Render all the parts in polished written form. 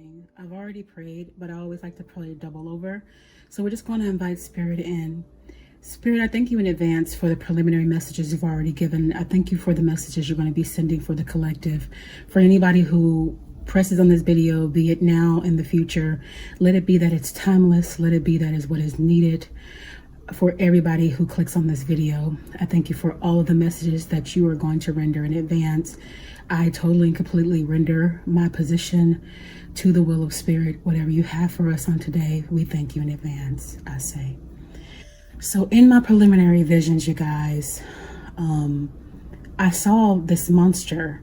reading. I've already prayed, but I always like to pray double over. So we're just going to invite Spirit in. Spirit, I thank you in advance for the preliminary messages you've already given. I thank you for the messages you're going to be sending for the collective. For anybody who presses on this video, be it now in the future, let it be that it's timeless. Let it be that is what is needed for everybody who clicks on this video. I thank you for all of the messages that you are going to render in advance. I totally and completely render my position to the will of Spirit. Whatever you have for us on today, we thank you in advance, I say. So in my preliminary visions, you guys, I saw this monster,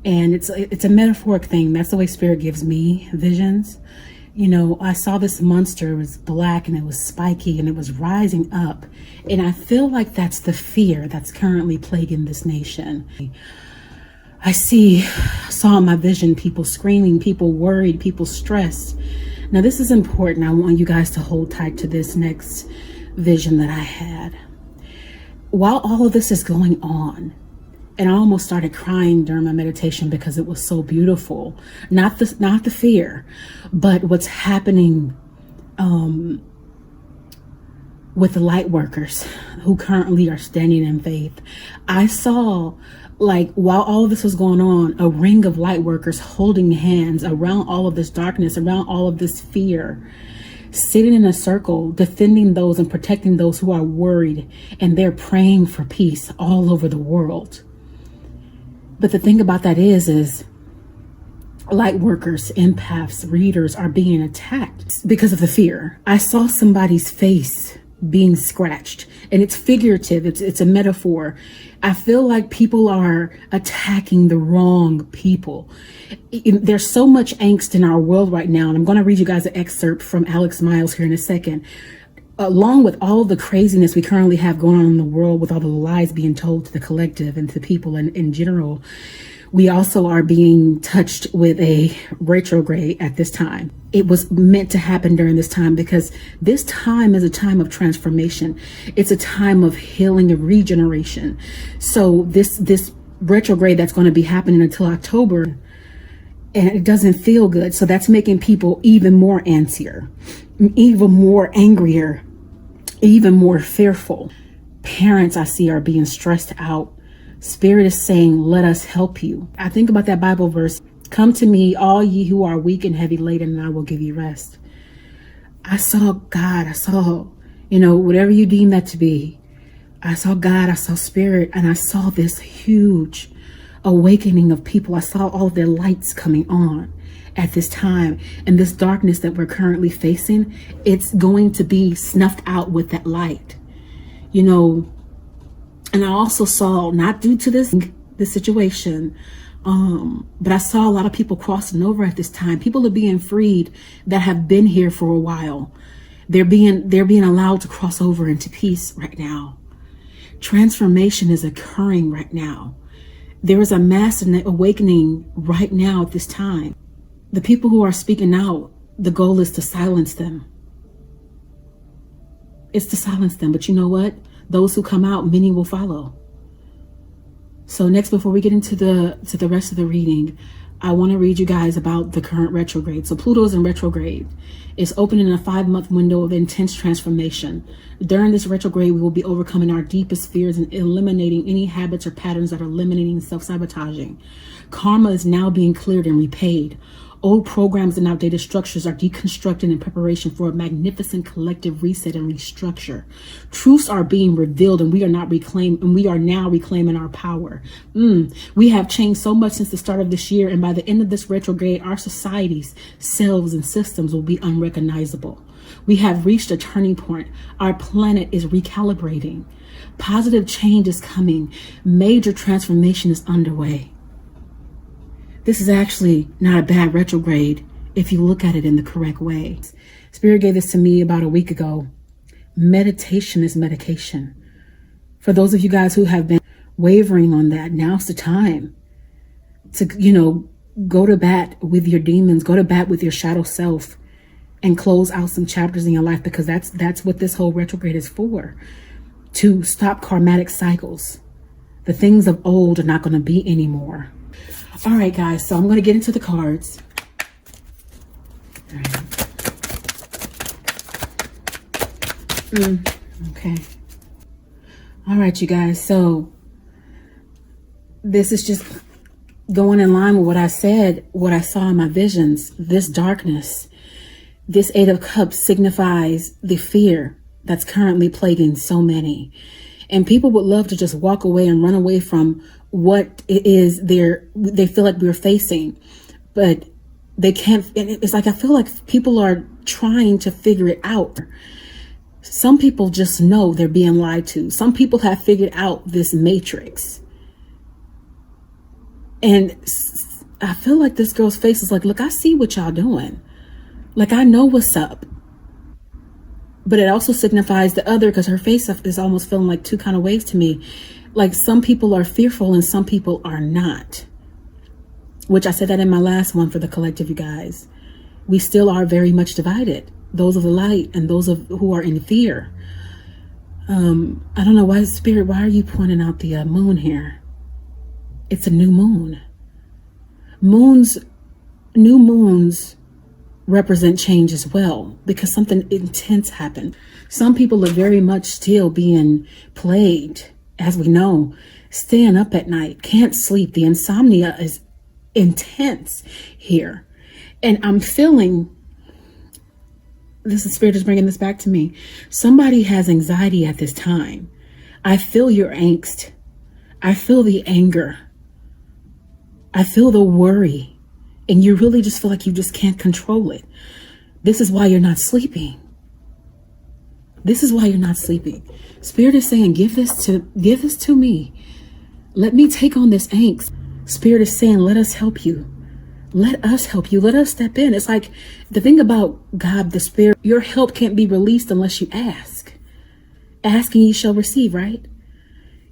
and it's a metaphoric thing. That's the way Spirit gives me visions. You know, I saw this monster. It was black and it was spiky and it was rising up. And I feel like that's the fear that's currently plaguing this nation. I saw in my vision people screaming, people worried, people stressed. Now this is important. I want you guys to hold tight to this next vision that I had. While all of this is going on, and I almost started crying during my meditation because it was so beautiful. Not the fear, but what's happening with the light workers who currently are standing in faith. I saw, like, while all of this was going on, a ring of light workers holding hands around all of this darkness, around all of this fear, sitting in a circle, defending those and protecting those who are worried, and they're praying for peace all over the world. But the thing about that is light workers, empaths, readers are being attacked because of the fear. I saw somebody's face being scratched, and it's figurative. It's a metaphor. I feel like people are attacking the wrong people. There's so much angst in our world right now, and I'm going to read you guys an excerpt from Alex Miles here in a second. Along with all the craziness we currently have going on in the world, with all the lies being told to the collective and to people in general, we also are being touched with a retrograde at this time. It was meant to happen during this time because this time is a time of transformation. It's a time of healing and regeneration. So this retrograde that's going to be happening until October, and it doesn't feel good. So that's making people even more antsier, even more angrier, even more fearful. Parents I see are being stressed out. Spirit is saying, let us help you. I think about that Bible verse, come to me, all ye who are weak and heavy laden, and I will give you rest. I saw God. I saw, whatever you deem that to be. I saw God. I saw Spirit, and I saw this huge awakening of people. I saw all of their lights coming on at this time, and this darkness that we're currently facing, it's going to be snuffed out with that light, and I also saw, not due to this situation, but I saw a lot of people crossing over at this time. People are being freed that have been here for a while. They're being allowed to cross over into peace right now. Transformation is occurring right now. There is a mass awakening right now at this time. The people who are speaking out, the goal is to silence them. It's to silence them. But you know what? Those who come out, many will follow. So next, before we get into the rest of the reading, I want to read you guys about the current retrograde. So Pluto's in retrograde. It's opening a 5-month window of intense transformation. During this retrograde, we will be overcoming our deepest fears and eliminating any habits or patterns that are limiting and self-sabotaging. Karma is now being cleared and repaid. Old programs and outdated structures are deconstructed in preparation for a magnificent collective reset and restructure. Truths are being revealed, and we are now reclaiming our power. We have changed so much since the start of this year, and by the end of this retrograde, our societies, selves, and systems will be unrecognizable. We have reached a turning point. Our planet is recalibrating. Positive change is coming. Major transformation is underway. This is actually not a bad retrograde if you look at it in the correct way. Spirit gave this to me about a week ago. Meditation is medication. For those of you guys who have been wavering on that, now's the time to, go to bat with your demons, go to bat with your shadow self, and close out some chapters in your life, because that's what this whole retrograde is for. To stop karmatic cycles. The things of old are not going to be anymore. All right, guys, so I'm going to get into the cards. All right. Okay. All right, you guys. So this is just going in line with what I said, what I saw in my visions. This darkness, this Eight of Cups signifies the fear that's currently plaguing so many. And people would love to just walk away and run away from what it is they feel like we're facing. But they can't. It's like I feel like people are trying to figure it out. Some people just know they're being lied to. Some people have figured out this matrix. And I feel like this girl's face is like, look, I see what y'all doing. Like, I know what's up. But it also signifies the other, because her face is almost feeling like two kind of ways to me. Like, some people are fearful and some people are not. Which I said that in my last one for the collective, you guys. We still are very much divided. Those of the light and those of who are in fear. I don't know why, Spirit, why are you pointing out the moon here? It's a new moon. New moons represent change as well, because something intense happened. Some people are very much still being plagued, as we know, staying up at night, can't sleep. The insomnia is intense here. And I'm feeling, this is Spirit is bringing this back to me. Somebody has anxiety at this time. I feel your angst. I feel the anger. I feel the worry. And you really just feel like you just can't control it. This is why you're not sleeping. This is why you're not sleeping. Spirit is saying, give this to me. Let me take on this angst. Spirit is saying, let us help you. Let us help you. Let us step in. It's like the thing about God, the Spirit, your help can't be released unless you ask. Ask and ye shall receive, right?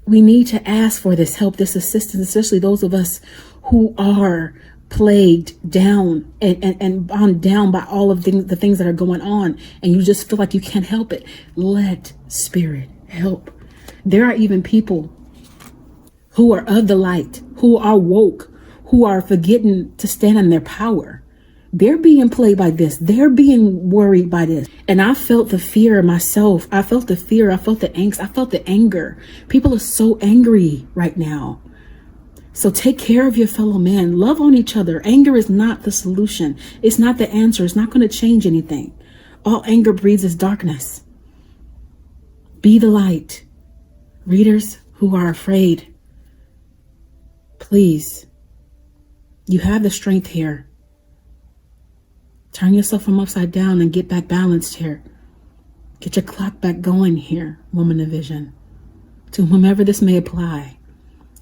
We need to ask for this help, this assistance, especially those of us who are plagued down and bound down by all of the things that are going on, and you just feel like you can't help it. Let Spirit help. There are even people who are of the light, who are woke, who are forgetting to stand in their power. They're being plagued by this. They're being worried by this. And I felt the fear myself. I felt the fear. I felt the angst. I felt the anger. People are so angry right now. So take care of your fellow man. Love on each other. Anger is not the solution. It's not the answer. It's not going to change anything. All anger breeds is darkness. Be the light. Readers who are afraid, please, you have the strength here. Turn yourself from upside down and get back balanced here. Get your clock back going here, woman of vision. To whomever this may apply,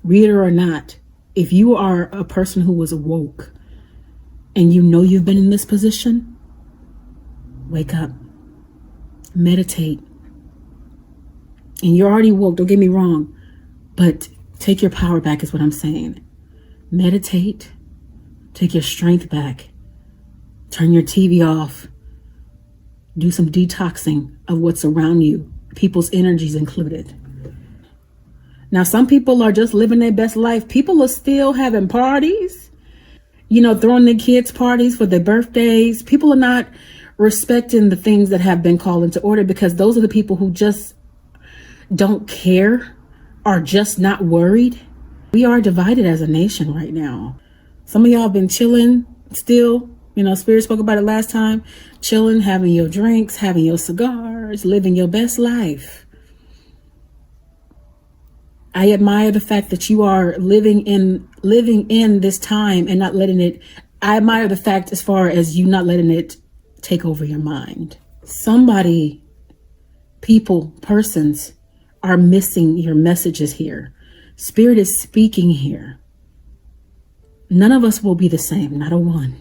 reader or not, if you are a person who was awoke and you know you've been in this position, wake up, meditate. And you're already woke, don't get me wrong, but take your power back is what I'm saying. Meditate, take your strength back, turn your TV off, do some detoxing of what's around you, people's energies included. Now, some people are just living their best life. People are still having parties, throwing their kids parties for their birthdays. People are not respecting the things that have been called into order, because those are the people who just don't care, are just not worried. We are divided as a nation right now. Some of y'all have been chilling still. Spirit spoke about it last time. Chilling, having your drinks, having your cigars, living your best life. I admire the fact that you are living in this time and not letting it. I admire the fact as far as you not letting it take over your mind. Somebody, people, persons are missing your messages here. Spirit is speaking here. None of us will be the same, not a one,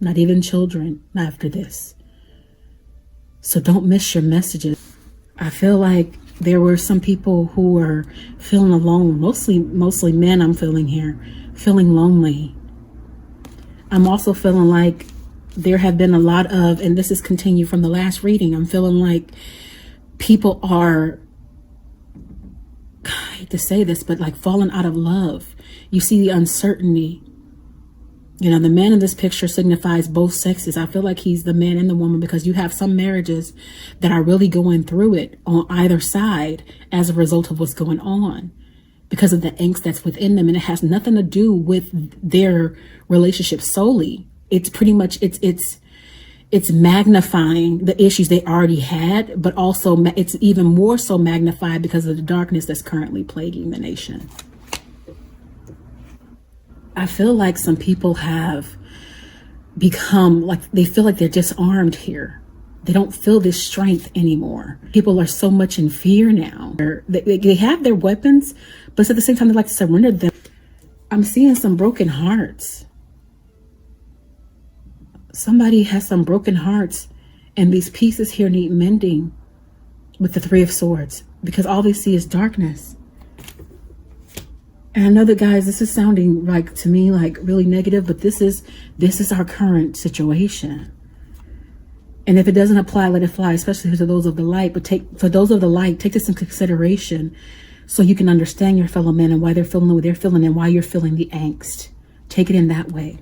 not even children after this. So don't miss your messages. I feel like there were some people who were feeling alone, mostly men I'm feeling here, feeling lonely. I'm also feeling like there have been a lot of, and this is continued from the last reading, I'm feeling like people are, I hate to say this, but like falling out of love. You see the uncertainty. You know, the man in this picture signifies both sexes. I feel like he's the man and the woman, because you have some marriages that are really going through it on either side as a result of what's going on, because of the angst that's within them. And it has nothing to do with their relationship solely. It's pretty much, it's magnifying the issues they already had, but also it's even more so magnified because of the darkness that's currently plaguing the nation. I feel like some people have become like, they feel like they're disarmed here. They don't feel this strength anymore. People are so much in fear now. They have their weapons, but at the same time, they like to surrender them. I'm seeing some broken hearts. Somebody has some broken hearts, and these pieces here need mending with the Three of Swords, because all they see is darkness. And I know that, guys, this is sounding like, to me, like really negative, but this is our current situation. And if it doesn't apply, let it fly, especially to those of the light. But for those of the light, take this into consideration so you can understand your fellow men and why they're feeling the way they're feeling and why you're feeling the angst. Take it in that way,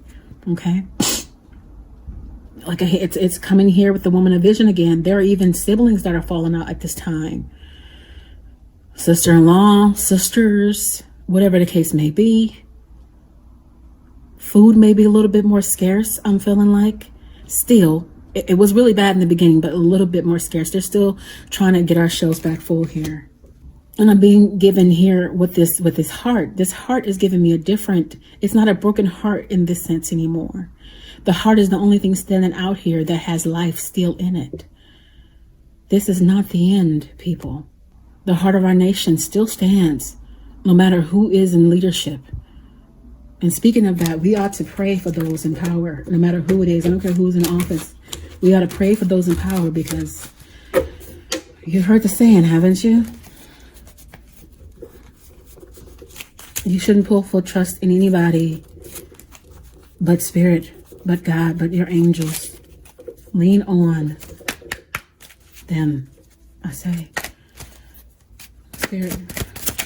okay? Like it's coming here with the woman of vision again. There are even siblings that are falling out at this time. Sister-in-law, sisters, whatever the case may be. Food may be a little bit more scarce, I'm feeling like. Still, it was really bad in the beginning, but a little bit more scarce. They're still trying to get our shelves back full here. And I'm being given here with this heart. This heart is giving me a different, it's not a broken heart in this sense anymore. The heart is the only thing standing out here that has life still in it. This is not the end, people. The heart of our nation still stands, no matter who is in leadership. And speaking of that, we ought to pray for those in power, no matter who it is. I don't care who's in office. We ought to pray for those in power, because you've heard the saying, haven't you? You shouldn't put full trust in anybody but Spirit, but God, but your angels. Lean on them, I say. Spirit,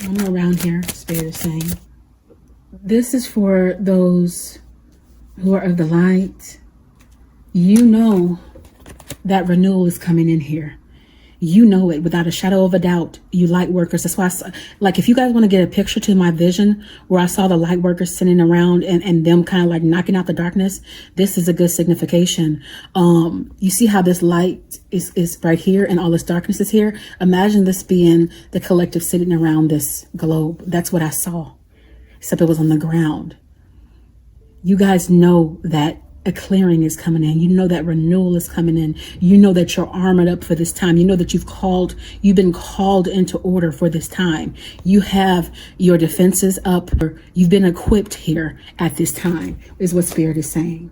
one more around here, Spirit is saying. This is for those who are of the light. You know that renewal is coming in here. You know it without a shadow of a doubt, you light workers. That's why, like, if you guys want to get a picture to my vision where I saw the light workers sitting around and them kind of like knocking out the darkness, this is a good signification. You see how this light is right here and all this darkness is here? Imagine this being the collective sitting around this globe. That's what I saw, except it was on the ground. You guys know that a clearing is coming in. You know that renewal is coming in. You know that you're armored up for this time. You know that you've been called into order for this time. You have your defenses up. You've been equipped here at this time, is what Spirit is saying.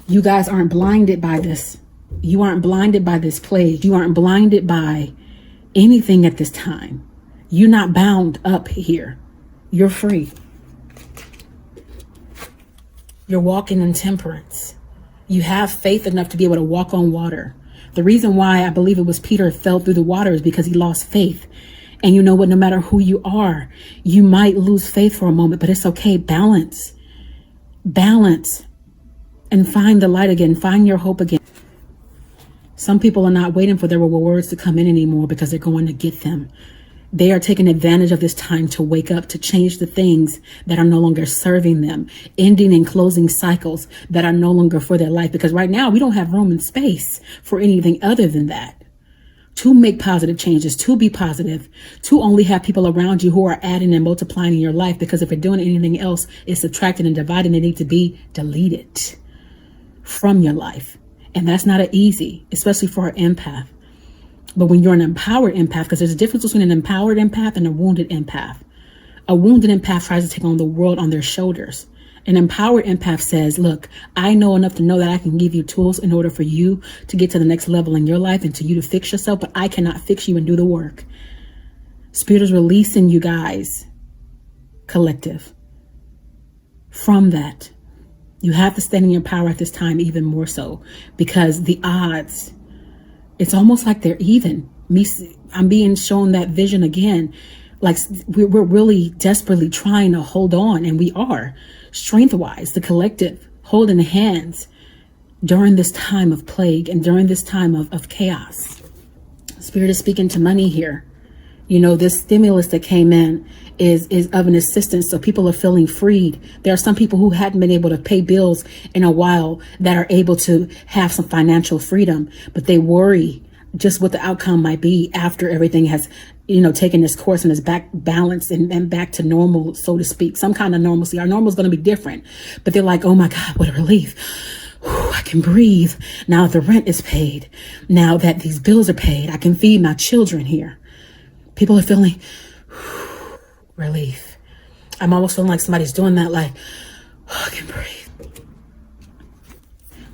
You guys aren't blinded by this. You aren't blinded by this plague. You aren't blinded by anything at this time. You're not bound up here. You're free. You're walking in temperance. You have faith enough to be able to walk on water. The reason why I believe it was Peter fell through the water is because he lost faith. And you know what? No matter who you are, you might lose faith for a moment, but it's okay. Balance. Balance. And find the light again. Find your hope again. Some people are not waiting for their rewards to come in anymore because they're going to get them. They are taking advantage of this time to wake up, to change the things that are no longer serving them, ending and closing cycles that are no longer for their life. Because right now we don't have room and space for anything other than that. To make positive changes, to be positive, to only have people around you who are adding and multiplying in your life. Because if you're doing anything else, it's subtracting and dividing. They need to be deleted from your life. And that's not easy, especially for an empath. But when you're an empowered empath, because there's a difference between an empowered empath and a wounded empath. A wounded empath tries to take on the world on their shoulders. An empowered empath says, look, I know enough to know that I can give you tools in order for you to get to the next level in your life and to you to fix yourself, but I cannot fix you and do the work. Spirit is releasing you guys, collective, from that. You have to stand in your power at this time even more so, because the odds, it's almost like they're even. I'm being shown that vision again. Like we're really desperately trying to hold on, and we are. strength-wise, the collective holding hands during this time of plague and during this time of chaos. Spirit is speaking to money here. You know, this stimulus that came in is of an assistance. So people are feeling freed. There are some people who hadn't been able to pay bills in a while that are able to have some financial freedom, but they worry just what the outcome might be after everything has, you know, taken its course and is back balanced and back to normal, so to speak, some kind of normalcy. Our normal is going to be different, but they're like, oh my God, what a relief. Whew, I can breathe. Now that the rent is paid, now that these bills are paid, I can feed my children here. People are feeling relief. I'm almost feeling like somebody's doing that, like, oh, I can breathe.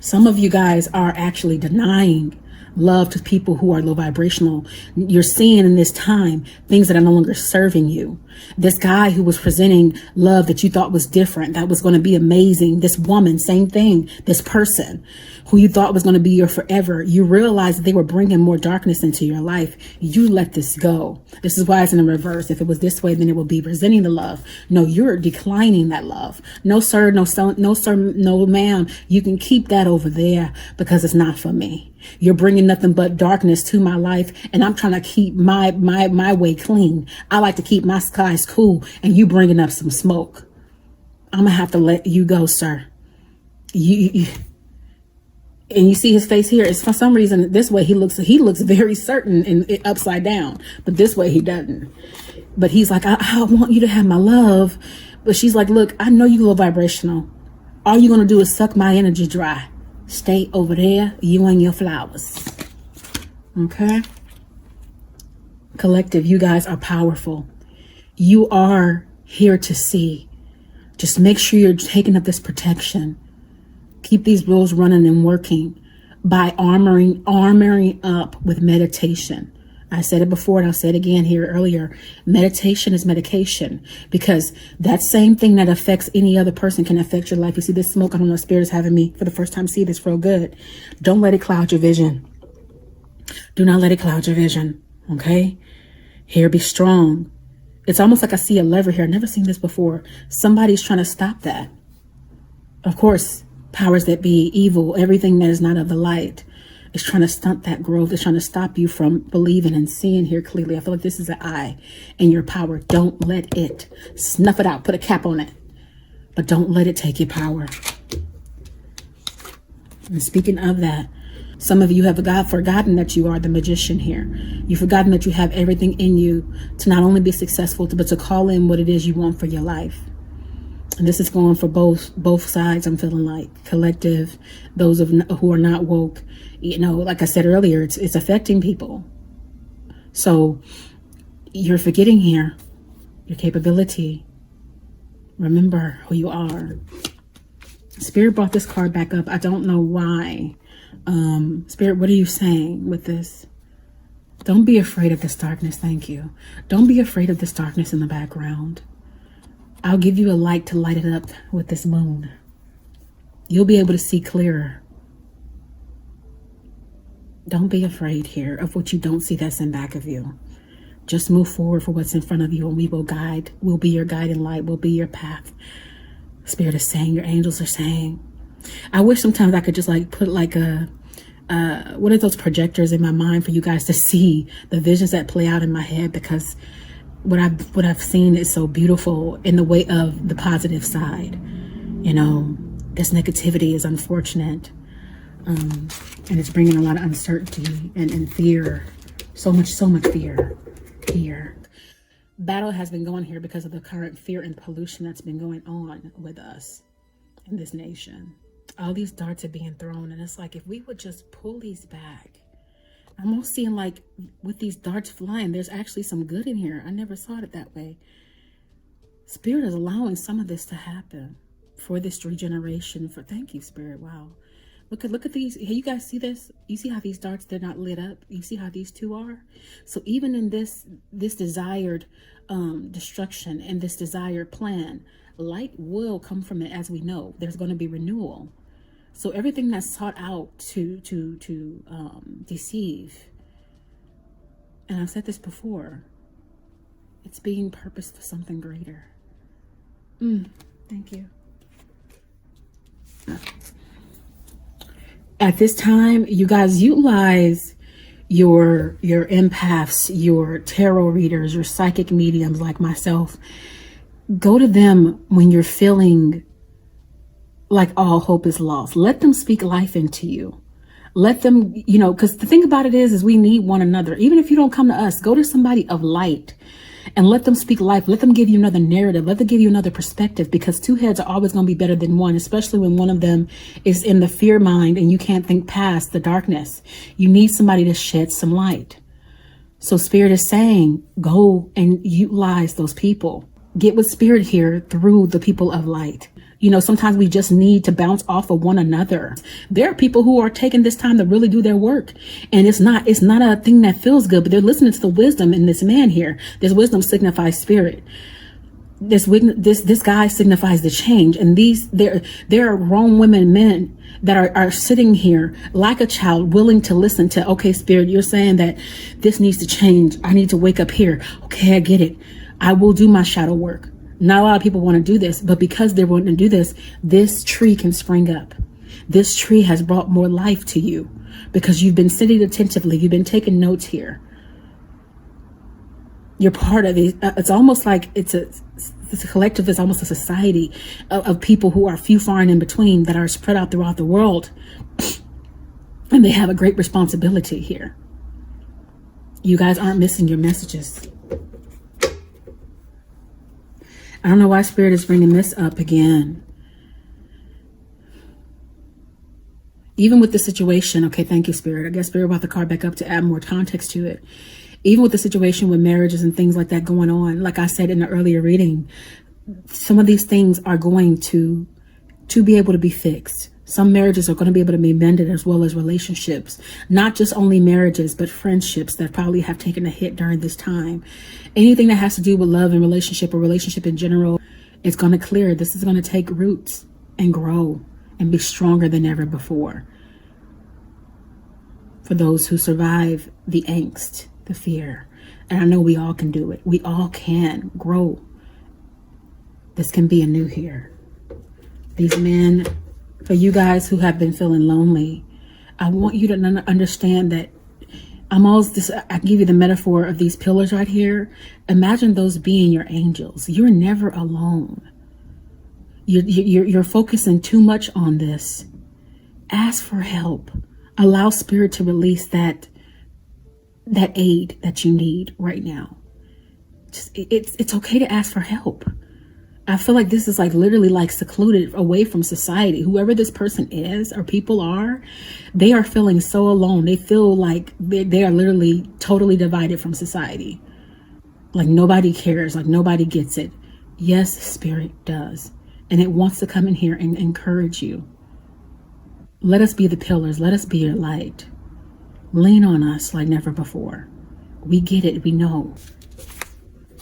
Some of you guys are actually denying love to people who are low vibrational. You're seeing in this time things that are no longer serving you. This guy who was presenting love that you thought was different, that was going to be amazing. This woman, same thing. This person who you thought was going to be your forever, you realize that they were bringing more darkness into your life. You let this go. This is why it's in the reverse. If it was this way, then it would be presenting the love. No, you're declining that love. No, sir. No, sir. No, sir. No, ma'am. You can keep that over there because it's not for me. You're bringing nothing but darkness to my life, and I'm trying to keep my way clean. I like to keep my skies cool, and you bringing up some smoke. I'm gonna have to let you go, sir. You and you see his face here. It's for some reason this way he looks very certain and upside down, but this way he doesn't. But he's like, I want you to have my love, but she's like, look, I know you low vibrational. All you're gonna do is suck my energy dry. Stay over there, you and your flowers. Okay? Collective, you guys are powerful. You are here to see. Just make sure you're taking up this protection. Keep these rules running and working by armoring up with meditation. I said it before and I'll say it again here earlier. Meditation is medication, because that same thing that affects any other person can affect your life. You see this smoke? I don't know, Spirit is having me for the first time see this real good. Don't let it cloud your vision. Do not let it cloud your vision. Okay? Here, be strong. It's almost like I see a lever here. I've never seen this before. Somebody's trying to stop that. Of course, powers that be, evil, everything that is not of the light is trying to stunt that growth. It's trying to stop you from believing and seeing here clearly. I feel like this is an eye in your power. Don't let it. Snuff it out. Put a cap on it. But don't let it take your power. And speaking of that, some of you have forgotten that you are the magician here. You've forgotten that you have everything in you to not only be successful, but to call in what it is you want for your life. And this is going for both sides. I'm feeling like collective, those who are not woke. You know, like I said earlier, it's affecting people. So you're forgetting here your capability. Remember who you are. Spirit brought this card back up. I don't know why. Spirit, what are you saying with this? Don't be afraid of this darkness. Thank you. Don't be afraid of this darkness in the background. I'll give you a light to light it up with this moon. You'll be able to see clearer. Don't be afraid here of what you don't see that's in back of you. Just move forward for what's in front of you, and we will guide. We'll be your guiding light. We'll be your path. Spirit is saying, your angels are saying. I wish sometimes I could just like put like what are those projectors in my mind for you guys to see the visions that play out in my head, because what I've seen is so beautiful in the way of the positive side. You know, this negativity is unfortunate. And it's bringing a lot of uncertainty and fear. So much fear here. Battle has been going here because of the current fear and pollution that's been going on with us in this nation. All these darts are being thrown, and it's like, if we would just pull these back. I'm almost seeing like with these darts flying, there's actually some good in here. I never saw it that way. Spirit is allowing some of this to happen for this regeneration. Thank you, Spirit. Wow. Look at these. Hey, you guys see this? You see how these darts, they're not lit up? You see how these two are? So even in this desired destruction and this desired plan, light will come from it. As we know, there's going to be renewal. So everything that's sought out to deceive, and I've said this before, it's being purposed for something greater. Thank you. At this time, you guys utilize your empaths, your tarot readers, your psychic mediums like myself. Go to them when you're feeling like all hope is lost. Let them speak life into you. Let them, because the thing about it is we need one another. Even if you don't come to us, go to somebody of light and let them speak life. Let them give you another narrative. Let them give you another perspective, because two heads are always going to be better than one, especially when one of them is in the fear mind and you can't think past the darkness. You need somebody to shed some light. So Spirit is saying, go and utilize those people. Get with Spirit here through the people of light. Sometimes we just need to bounce off of one another. There are people who are taking this time to really do their work. And it's not a thing that feels good, but they're listening to the wisdom in this man here. This wisdom signifies spirit. This guy signifies the change. And there are grown women and men that are sitting here like a child, willing to listen to, okay, Spirit, you're saying that this needs to change. I need to wake up here. Okay, I get it. I will do my shadow work. Not a lot of people want to do this, but because they're wanting to do this, this tree can spring up. This tree has brought more life to you because you've been sitting attentively. You've been taking notes here. You're part of it. It's almost like it's a collective. It's almost a society of people who are few, far, and in between that are spread out throughout the world. And they have a great responsibility here. You guys aren't missing your messages. I don't know why Spirit is bringing this up again. Even with the situation, okay, thank you, Spirit. I guess Spirit brought the card back up to add more context to it. Even with the situation with marriages and things like that going on, like I said in the earlier reading, some of these things are going to be able to be fixed. Some marriages are going to be able to be mended, as well as relationships, not just only marriages, but friendships that probably have taken a hit during this time. Anything that has to do with love and relationship, or relationship in general, it's going to clear. This is going to take roots and grow and be stronger than ever before. For those who survive the angst, the fear. And I know we all can do it. We all can grow. This can be anew here. These men, for you guys who have been feeling lonely, I want you to understand that I give you the metaphor of these pillars right here. Imagine those being your angels. You're never alone. You're focusing too much on this. Ask for help. Allow Spirit to release that aid that you need right now. It's okay to ask for help. I feel like this is like literally like secluded away from society. Whoever this person is or people are, they are feeling so alone. They feel like they are literally totally divided from society. Like nobody cares, like nobody gets it. Yes, Spirit does. And it wants to come in here and encourage you. Let us be the pillars. Let us be your light. Lean on us like never before. We get it. We know.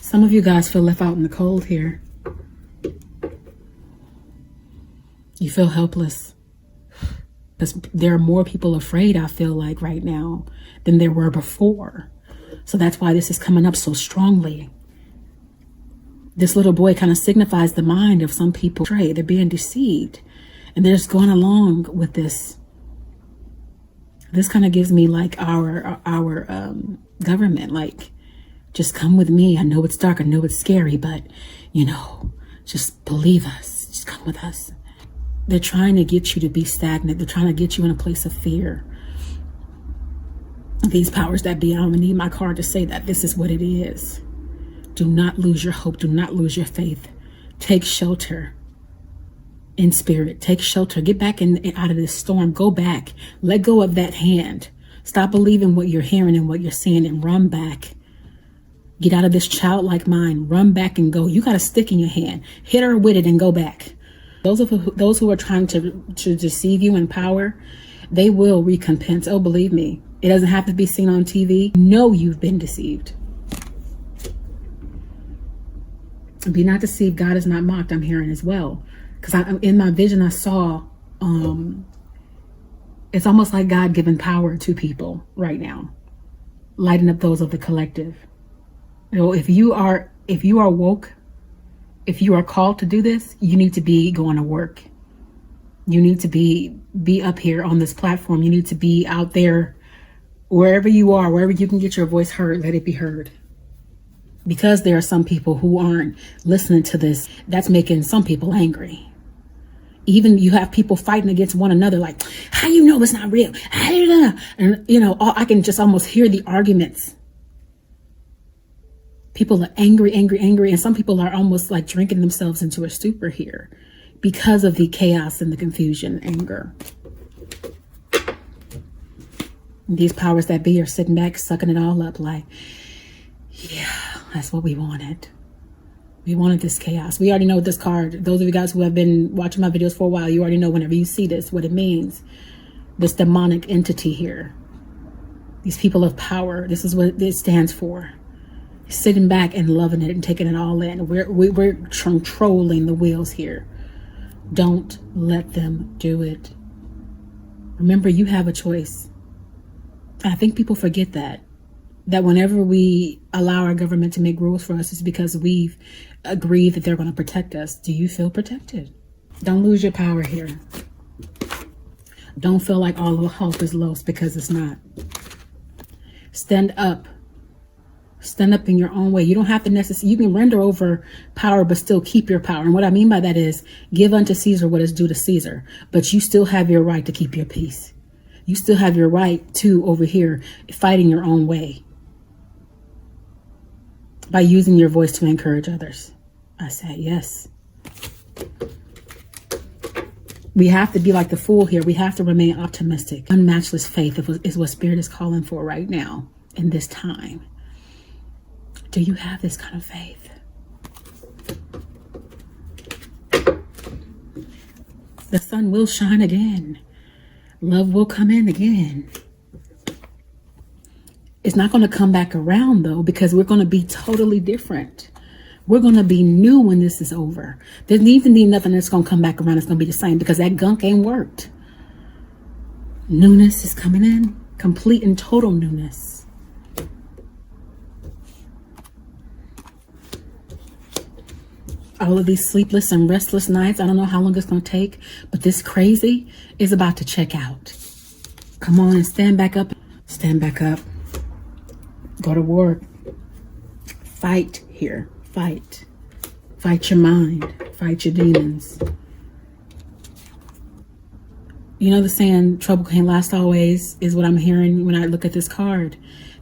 Some of you guys feel left out in the cold here. You feel helpless. Because there are more people afraid, I feel like, right now than there were before. So that's why this is coming up so strongly. This little boy kind of signifies the mind of some people. They're being deceived. And they're just going along with this. This kind of gives me like our government, like, just come with me. I know it's dark. I know it's scary, but, just believe us. Just come with us. They're trying to get you to be stagnant. They're trying to get you in a place of fear. These powers that be, I don't need my card to say that this is what it is. Do not lose your hope. Do not lose your faith. Take shelter in Spirit. Take shelter. Get back out of this storm. Go back. Let go of that hand. Stop believing what you're hearing and what you're seeing and run back. Get out of this childlike mind. Run back and go. You got a stick in your hand. Hit her with it and go back. Those who are trying to deceive you in power, they will recompense. Oh, believe me, it doesn't have to be seen on TV. No, you've been deceived. Be not deceived. God is not mocked. I'm hearing as well. Because in my vision, I saw, it's almost like God giving power to people right now, lighting up those of the collective. If you are woke, if you are called to do this, you need to be going to work. You need to be up here on this platform. You need to be out there, wherever you are, wherever you can get your voice heard, let it be heard. Because there are some people who aren't listening to this, that's making some people angry. Even you have people fighting against one another, like, how you know it's not real? And you know, I can just almost hear the arguments. People are angry, and some people are almost like drinking themselves into a stupor here because of the chaos and the confusion, anger. And these powers that be are sitting back, sucking it all up like, yeah, that's what we wanted. We wanted this chaos. We already know this card. Those of you guys who have been watching my videos for a while, you already know whenever you see this, what it means. This demonic entity here. These people of power. This is what it stands for. Sitting back and loving it and taking it all in. We're controlling the wheels here. Don't let them do it. Remember, you have a choice. I think people forget that whenever we allow our government to make rules for us, it's because we've agreed that they're going to protect us. Do you feel protected? Don't lose your power here. Don't feel like all of hope is lost, because it's not. Stand up. Stand up in your own way. You don't have to necessarily, you can render over power, but still keep your power. And what I mean by that is, give unto Caesar what is due to Caesar, but you still have your right to keep your peace. You still have your right to, over here, fighting your own way by using your voice to encourage others. I said yes. We have to be like the fool here. We have to remain optimistic. Unmatchless faith is what Spirit is calling for right now in this time. Do you have this kind of faith? The sun will shine again. Love will come in again. It's not going to come back around, though, because we're going to be totally different. We're going to be new when this is over. There's even nothing that's going to come back around. It's going to be the same, because that gunk ain't worked. Newness is coming in. Complete and total newness. All of these sleepless and restless nights, I don't know how long it's going to take, but this crazy is about to check out. Come on and stand back up. Stand back up. Go to war. Fight here. Fight. Fight your mind. Fight your demons. You know the saying, trouble can't last always, is what I'm hearing when I look at this card.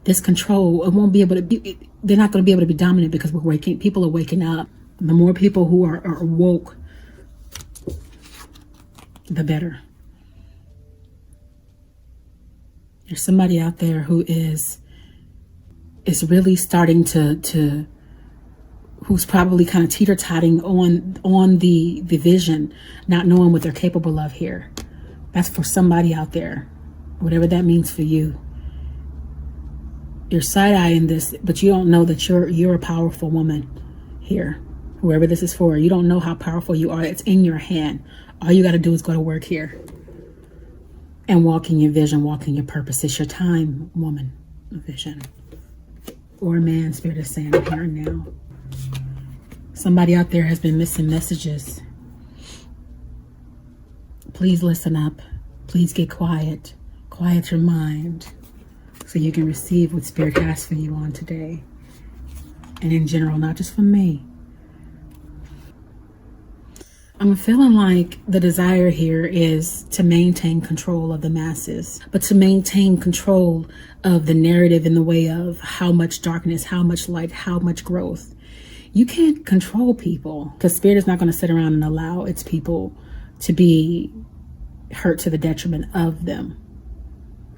This control, it won't be able to be, they're not going to be able to be dominant, because people are waking up. The more people who are woke, the better. There's somebody out there who is really starting to who's probably kind of teeter-totting on the vision, not knowing what they're capable of here. That's for somebody out there, whatever that means for you. You're side-eyeing this, but you don't know that you're a powerful woman here. Whoever this is for, you don't know how powerful you are. It's in your hand. All you got to do is go to work here and walk in your vision, walk in your purpose. It's your time, woman, vision. Or man, Spirit is saying, I'm here now. Somebody out there has been missing messages. Please listen up. Please get quiet. Quiet your mind so you can receive what Spirit has for you on today. And in general, not just from me. I'm feeling like the desire here is to maintain control of the masses, but to maintain control of the narrative in the way of how much darkness, how much light, how much growth. You can't control people, because Spirit is not going to sit around and allow its people to be hurt to the detriment of them.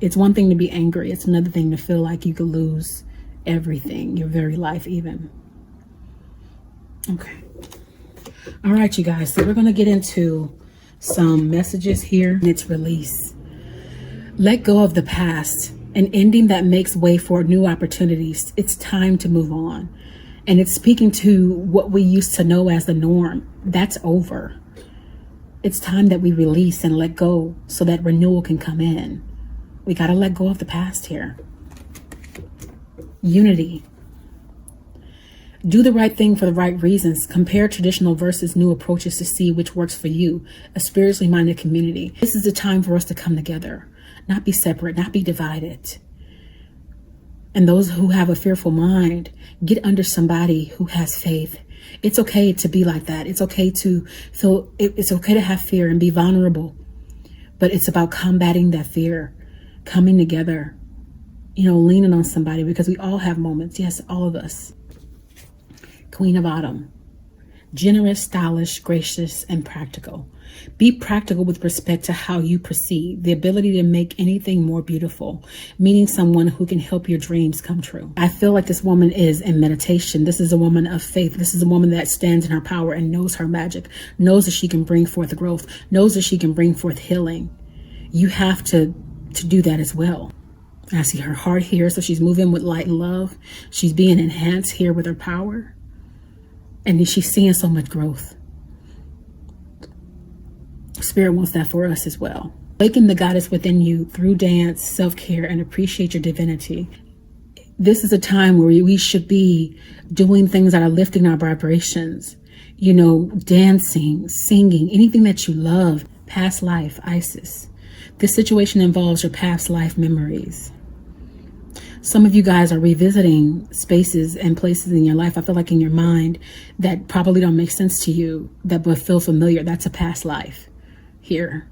It's one thing to be angry. It's another thing to feel like you could lose everything, your very life even. Okay. All right, you guys, so we're going to get into some messages here. It's release. Let go of the past, an ending that makes way for new opportunities. It's time to move on. And it's speaking to what we used to know as the norm. That's over. It's time that we release and let go so that renewal can come in. We got to let go of the past here. Unity. Do the right thing for the right reasons. Compare traditional versus new approaches to see which works for you, a spiritually minded community. This is the time for us to come together, not be separate, not be divided. And those who have a fearful mind, get under somebody who has faith. It's okay to be like that. It's okay to feel, it's okay to have fear and be vulnerable. But it's about combating that fear, coming together, leaning on somebody, because we all have moments. Yes, all of us. Queen of Autumn. Generous, stylish, gracious, and practical. Be practical with respect to how you perceive, the ability to make anything more beautiful, meeting someone who can help your dreams come true. I feel like this woman is in meditation. This is a woman of faith. This is a woman that stands in her power and knows her magic, knows that she can bring forth growth, knows that she can bring forth healing. You have to do that as well. I see her heart here, so she's moving with light and love. She's being enhanced here with her power. And she's seeing so much growth. Spirit wants that for us as well. Awaken the goddess within you through dance, self-care, and appreciate your divinity. This is a time where we should be doing things that are lifting our vibrations. Dancing, singing, anything that you love. Past life, Isis. This situation involves your past life memories. Some of you guys are revisiting spaces and places in your life, I feel like in your mind, that probably don't make sense to you, that but feel familiar. That's a past life here.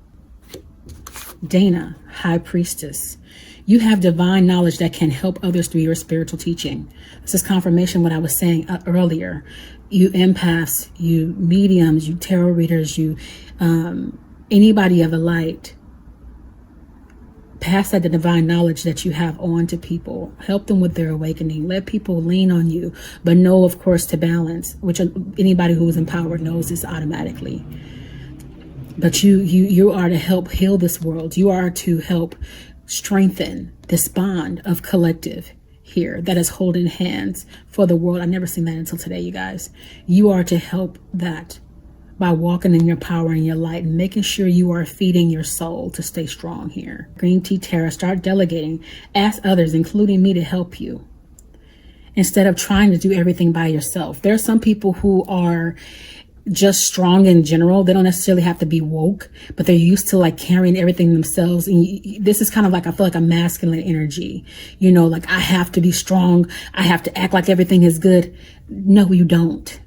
Dana, High Priestess. You have divine knowledge that can help others through your spiritual teaching. This is confirmation what I was saying earlier. You empaths, you mediums, you tarot readers, you anybody of the light. Pass that the divine knowledge that you have on to people. Help them with their awakening. Let people lean on you, but know, of course, to balance, which anybody who is empowered knows this automatically. But you are to help heal this world. You are to help strengthen this bond of collective here that is holding hands for the world. I've never seen that until today, you guys. You are to help that by walking in your power and your light and making sure you are feeding your soul to stay strong here. Green Tea Tara, start delegating. Ask others, including me, to help you instead of trying to do everything by yourself. There are some people who are just strong in general. They don't necessarily have to be woke, but they're used to like carrying everything themselves. And this is kind of like, I feel like a masculine energy, like I have to be strong. I have to act like everything is good. No, you don't.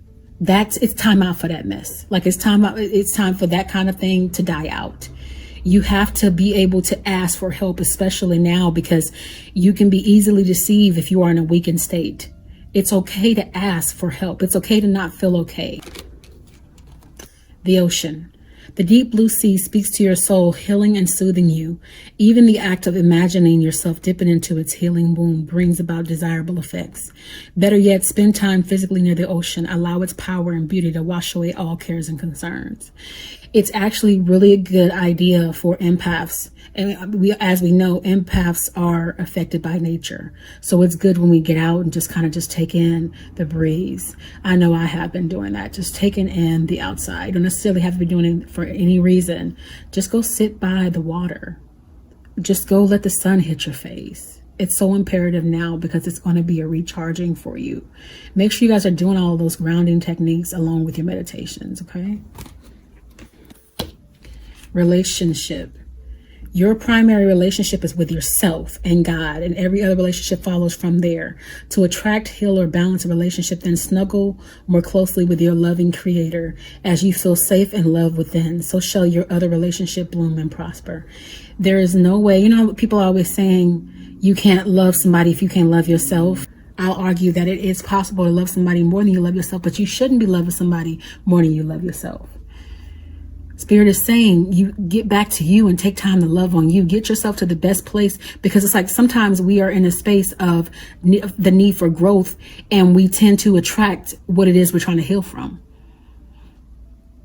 It's time out for that mess. Like it's time for that kind of thing to die out. You have to be able to ask for help, especially now, because you can be easily deceived if you are in a weakened state. It's okay to ask for help. It's okay to not feel okay. The ocean. The deep blue sea speaks to your soul, healing and soothing you. Even the act of imagining yourself dipping into its healing womb brings about desirable effects. Better yet, spend time physically near the ocean. Allow its power and beauty to wash away all cares and concerns. It's actually really a good idea for empaths. And as we know, empaths are affected by nature. So it's good when we get out and just take in the breeze. I know I have been doing that, just taking in the outside. You don't necessarily have to be doing it for any reason. Just go sit by the water. Just go let the sun hit your face. It's so imperative now because it's going to be a recharging for you. Make sure you guys are doing all of those grounding techniques along with your meditations, okay? Relationship. Your primary relationship is with yourself and God, and every other relationship follows from there. To attract, heal, or balance a relationship, then snuggle more closely with your loving creator as you feel safe and loved within. So shall your other relationship bloom and prosper. There is no way, people are always saying you can't love somebody if you can't love yourself. I'll argue that it is possible to love somebody more than you love yourself, but you shouldn't be loving somebody more than you love yourself. Spirit is saying you get back to you and take time to love on you. Get yourself to the best place, because it's like sometimes we are in a space of the need for growth and we tend to attract what it is we're trying to heal from.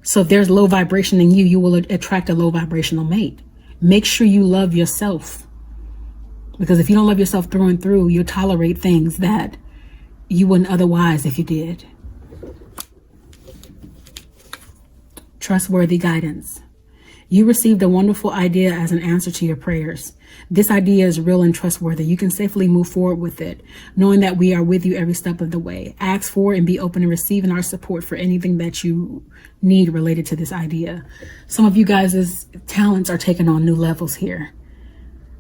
So if there's low vibration in you, you will attract a low vibrational mate. Make sure you love yourself, because if you don't love yourself through and through, you'll tolerate things that you wouldn't otherwise if you did. Trustworthy guidance. You received a wonderful idea as an answer to your prayers. This idea is real and trustworthy. You can safely move forward with it, knowing that we are with you every step of the way. Ask for and be open to receiving our support for anything that you need related to this idea. Some of you guys' talents are taking on new levels here.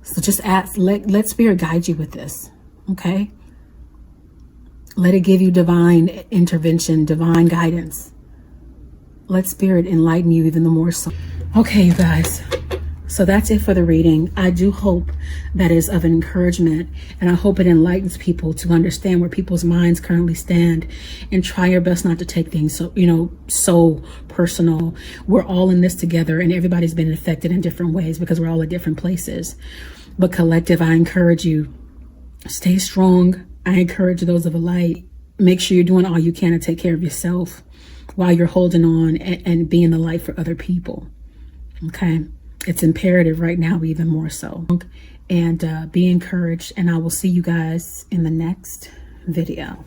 So just ask, let Spirit guide you with this, okay? Let it give you divine intervention, divine guidance. Let Spirit enlighten you even the more so. Okay, you guys. So that's it for the reading. I do hope that is of encouragement, and I hope it enlightens people to understand where people's minds currently stand, and try your best not to take things so personal. We're all in this together, and everybody's been affected in different ways because we're all at different places. But collective, I encourage you, stay strong. I encourage those of a light, make sure you're doing all you can to take care of yourself while you're holding on and being the light for other people. Okay, it's imperative right now, even more so. And be encouraged, and I will see you guys in the next video.